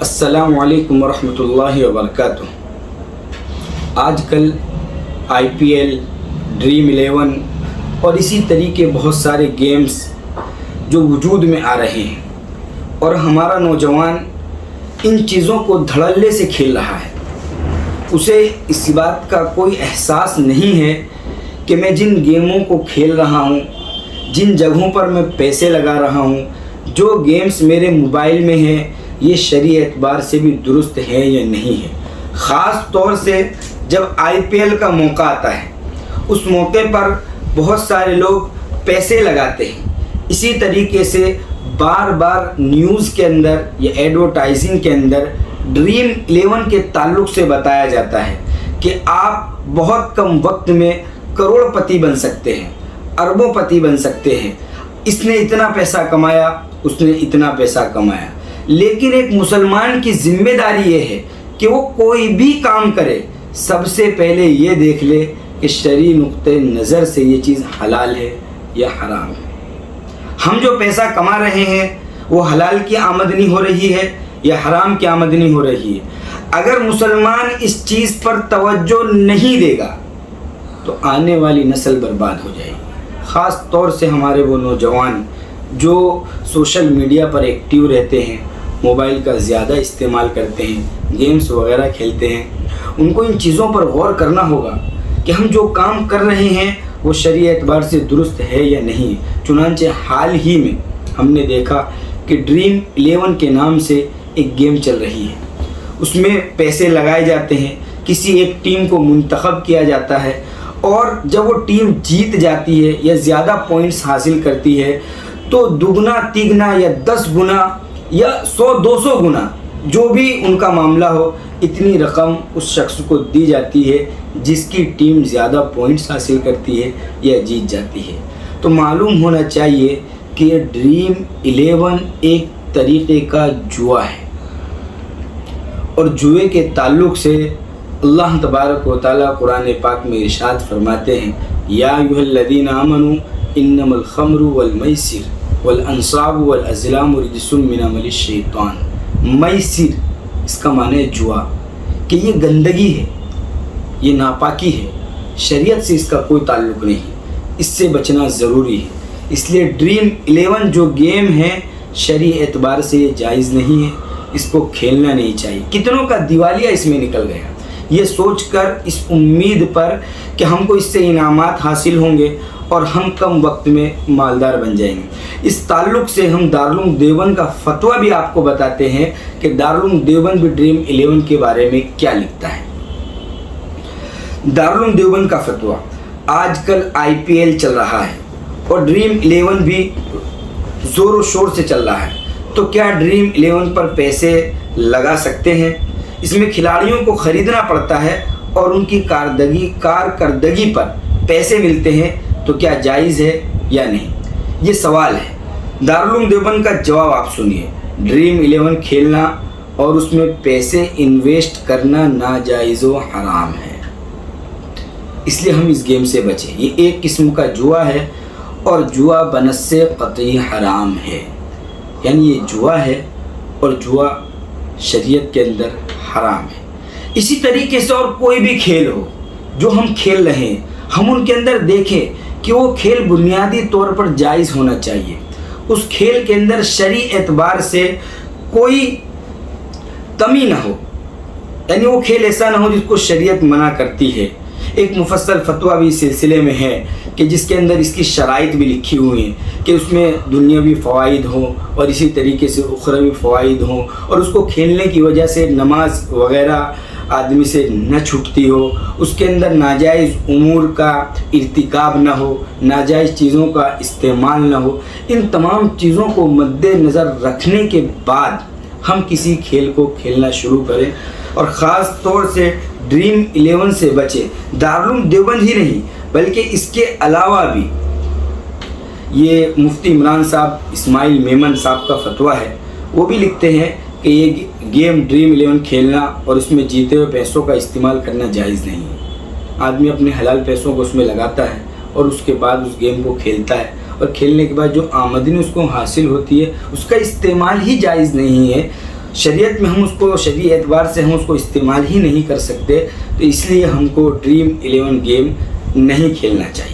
السلام علیکم ورحمۃ اللہ وبرکاتہ۔ آج کل آئی پی ایل، ڈریم 11 اور اسی طریقے بہت سارے گیمز جو وجود میں آ رہے ہیں اور ہمارا نوجوان ان چیزوں کو دھڑلے سے کھیل رہا ہے۔ اسے اس بات کا کوئی احساس نہیں ہے کہ میں جن گیموں کو کھیل رہا ہوں، جن جگہوں پر میں پیسے لگا رہا ہوں، جو گیمز میرے موبائل میں ہیں، یہ شرعی اعتبار سے بھی درست ہے یا نہیں ہے۔ خاص طور سے جب آئی پی ایل کا موقع آتا ہے، اس موقع پر بہت سارے لوگ پیسے لگاتے ہیں۔ اسی طریقے سے بار بار نیوز کے اندر یا ایڈورٹائزنگ کے اندر ڈریم 11 کے تعلق سے بتایا جاتا ہے کہ آپ بہت کم وقت میں کروڑ پتی بن سکتے ہیں، اربوں پتی بن سکتے ہیں، اس نے اتنا پیسہ کمایا، اس نے اتنا پیسہ کمایا۔ لیکن ایک مسلمان کی ذمہ داری یہ ہے کہ وہ کوئی بھی کام کرے، سب سے پہلے یہ دیکھ لے کہ شرعی نقطۂ نظر سے یہ چیز حلال ہے یا حرام ہے۔ ہم جو پیسہ کما رہے ہیں وہ حلال کی آمدنی ہو رہی ہے یا حرام کی آمدنی ہو رہی ہے۔ اگر مسلمان اس چیز پر توجہ نہیں دے گا تو آنے والی نسل برباد ہو جائے گی۔ خاص طور سے ہمارے وہ نوجوان جو سوشل میڈیا پر ایکٹیو رہتے ہیں، موبائل کا زیادہ استعمال کرتے ہیں، گیمز وغیرہ کھیلتے ہیں، ان کو ان چیزوں پر غور کرنا ہوگا کہ ہم جو کام کر رہے ہیں وہ شرعی اعتبار سے درست ہے یا نہیں۔ چنانچہ حال ہی میں ہم نے دیکھا کہ ڈریم 11 کے نام سے ایک گیم چل رہی ہے، اس میں پیسے لگائے جاتے ہیں، کسی ایک ٹیم کو منتخب کیا جاتا ہے اور جب وہ ٹیم جیت جاتی ہے یا زیادہ پوائنٹس حاصل کرتی ہے تو دگنا تیگنا یا 10 گنا یا 100-200 گنا جو بھی ان کا معاملہ ہو، اتنی رقم اس شخص کو دی جاتی ہے جس کی ٹیم زیادہ پوائنٹس حاصل کرتی ہے یا جیت جاتی ہے۔ تو معلوم ہونا چاہیے کہ یہ ڈریم 11 ایک طریقے کا جوا ہے، اور جوئے کے تعلق سے اللہ تبارک و تعالیٰ قرآن پاک میں ارشاد فرماتے ہیں، یا ایھا الذین آمنوا انما الخمر والمیسر والانصاب والازلام رجس من عمل الشیطان۔ میسر اس کا معنی ہے جوا، کہ یہ گندگی ہے، یہ ناپاکی ہے، شریعت سے اس کا کوئی تعلق نہیں، اس سے بچنا ضروری ہے۔ اس لیے ڈریم 11 جو گیم ہے شرعی اعتبار سے یہ جائز نہیں ہے، اس کو کھیلنا نہیں چاہیے۔ کتنوں کا دیوالیہ اس میں نکل گیا، یہ سوچ کر، اس امید پر کہ ہم کو اس سے انعامات حاصل ہوں گے اور ہم کم وقت میں مالدار بن جائیں گے۔ اس تعلق سے ہم دارالعلوم دیوبند کا فتویٰ بھی آپ کو بتاتے ہیں کہ دارالعلوم دیوبند بھی ڈریم 11 کے بارے میں کیا لکھتا ہے۔ دارالعلوم دیوبند کا فتویٰ، آج کل آئی پی ایل چل رہا ہے اور ڈریم 11 بھی زور و شور سے چل رہا ہے، تو کیا ڈریم 11 پر پیسے لگا سکتے ہیں؟ اس میں کھلاڑیوں کو خریدنا پڑتا ہے اور ان کی کارکردگی پر پیسے ملتے ہیں، تو کیا جائز ہے یا نہیں؟ یہ سوال ہے۔ دارالعلوم دیوبند کا جواب آپ سنیے۔ ڈریم 11 کھیلنا اور اس میں پیسے انویسٹ کرنا ناجائز و حرام ہے، اس لیے ہم اس گیم سے بچیں۔ یہ ایک قسم کا جوا ہے اور جوا بنص قطعی حرام ہے، یعنی یہ جوا ہے اور جوا شریعت کے اندر حرام ہے۔ اسی طریقے سے اور کوئی بھی کھیل ہو جو ہم کھیل رہے ہیں، ہم ان کے اندر دیکھیں کہ وہ کھیل بنیادی طور پر جائز ہونا چاہیے، اس کھیل کے اندر شرعی اعتبار سے کوئی کمی نہ ہو، یعنی وہ کھیل ایسا نہ ہو جس کو شریعت منع کرتی ہے۔ ایک مفصل فتویٰ بھی اس سلسلے میں ہے کہ جس کے اندر اس کی شرائط بھی لکھی ہوئی ہیں کہ اس میں دنیاوی فوائد ہوں اور اسی طریقے سے اخروی فوائد ہوں، اور اس کو کھیلنے کی وجہ سے نماز وغیرہ آدمی سے نہ چھوٹتی ہو، اس کے اندر ناجائز امور کا ارتکاب نہ ہو، ناجائز چیزوں کا استعمال نہ ہو۔ ان تمام چیزوں کو مد نظر رکھنے کے بعد ہم کسی کھیل کو کھیلنا شروع کریں، اور خاص طور سے ڈریم 11 سے بچے۔ دارالعلوم دیوبند ہی نہیں بلکہ اس کے علاوہ بھی یہ مفتی عمران صاحب اسماعیل میمن صاحب کا فتویٰ ہے، وہ بھی لکھتے ہیں کہ یہ گیم ڈریم 11 کھیلنا اور اس میں جیتے ہوئے پیسوں کا استعمال کرنا جائز نہیں ہے۔ آدمی اپنے حلال پیسوں کو اس میں لگاتا ہے اور اس کے بعد اس گیم کو کھیلتا ہے، اور کھیلنے کے بعد جو آمدنی اس کو حاصل ہوتی ہے اس کا استعمال ہی جائز نہیں ہے شریعت میں، ہم اس کو شرعی اعتبار سے ہم اس کو استعمال ہی نہیں کر سکتے، تو اس لیے ہم کو ڈریم 11 گیم نہیں کھیلنا چاہیے۔